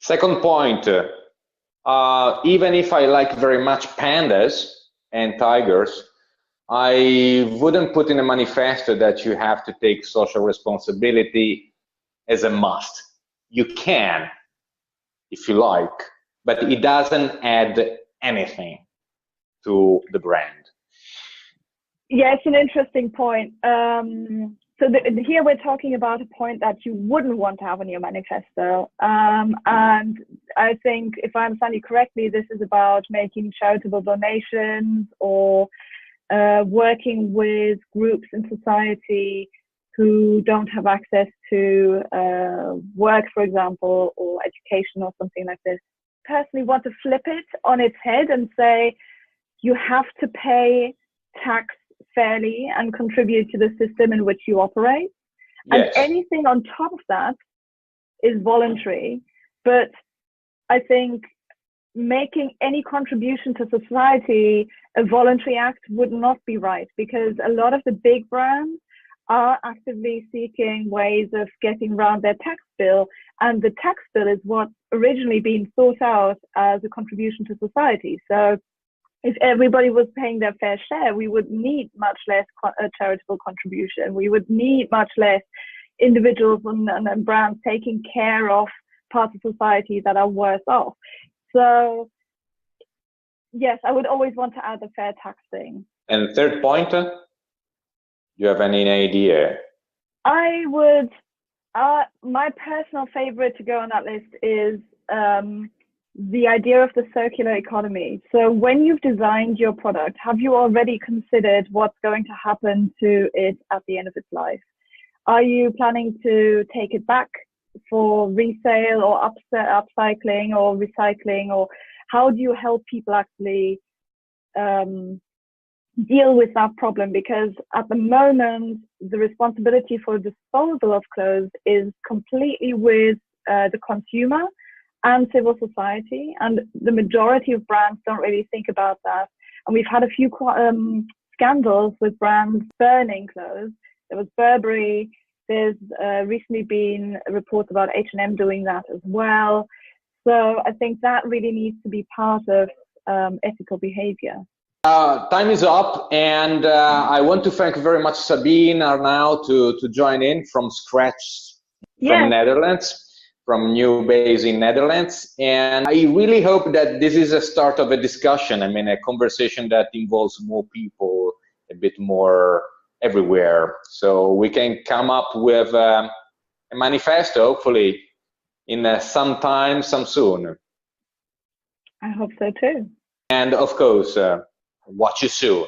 Second point, even if I like very much pandas and tigers, I wouldn't put in a manifesto that you have to take social responsibility as a must. You can, if you like, but it doesn't add anything to the brand. Yeah, it's an interesting point. So here we're talking about a point that you wouldn't want to have in your manifesto. And I think, if I understand you correctly, this is about making charitable donations or working with groups in society who don't have access to work, for example, or education or something like this. Personally want to flip it on its head and say, you have to pay tax fairly and contribute to the system in which you operate. Yes. And anything on top of that is voluntary. But I think making any contribution to society a voluntary act would not be right, because a lot of the big brands are actively seeking ways of getting around their tax bill, and the tax bill is what originally been thought out as a contribution to society. So if everybody was paying their fair share, we would need much less charitable contribution. We would need much less individuals and brands taking care of parts of society that are worse off. So yes, I would always want to add the fair tax thing. And third point, do you have any idea? I would, my personal favorite to go on that list is the idea of the circular economy. So when you've designed your product, have you already considered what's going to happen to it at the end of its life? Are you planning to take it back for resale or upcycling or recycling, or how do you help people actually deal with that problem? Because at the moment, the responsibility for disposal of clothes is completely with the consumer and civil society, and the majority of brands don't really think about that. And we've had a few scandals with brands burning clothes. There was Burberry. There's recently been reports about H&M doing that as well. So I think that really needs to be part of ethical behavior. Time is up, and I want to thank very much Sabine Harnau to join in from scratch from Netherlands, from new base in Netherlands. And I really hope that this is a start of a discussion. I mean, a conversation that involves more people, a bit more everywhere. So we can come up with a manifesto, hopefully, in some time, some soon. I hope so too. And of course, watch you soon.